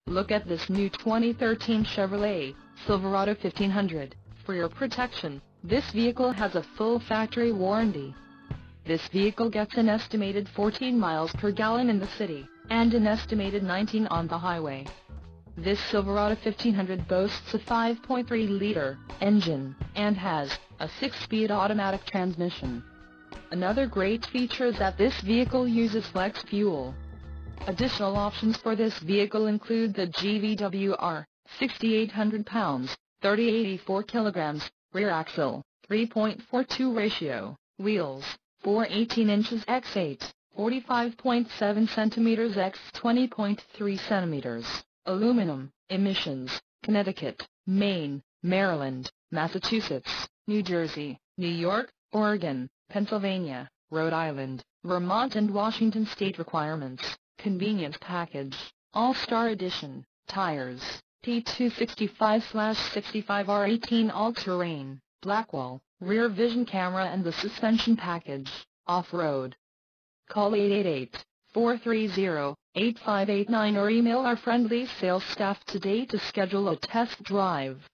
Look at this new 2013 Chevrolet Silverado 1500. For your protection, this vehicle has a full factory warranty. This vehicle gets an estimated 14 miles per gallon in the city, and an estimated 19 on the highway. This Silverado 1500 boasts a 5.3-liter engine, and has a 6-speed automatic transmission. Another great feature is that this vehicle uses flex fuel. Additional options for this vehicle include the GVWR, 6,800 pounds, 3084 kilograms, rear axle, 3.42 ratio, wheels, 418 inches x 8, 45.7 centimeters x 20.3 centimeters, aluminum, emissions, Connecticut, Maine, Maryland, Massachusetts, New Jersey, New York, Oregon, Pennsylvania, Rhode Island, Vermont and Washington state requirements. Convenience package, All-Star Edition, tires, P265/65R18 all-terrain, Blackwall, rear vision camera and the suspension package, off-road. Call 888-430-8589 or email our friendly sales staff today to schedule a test drive.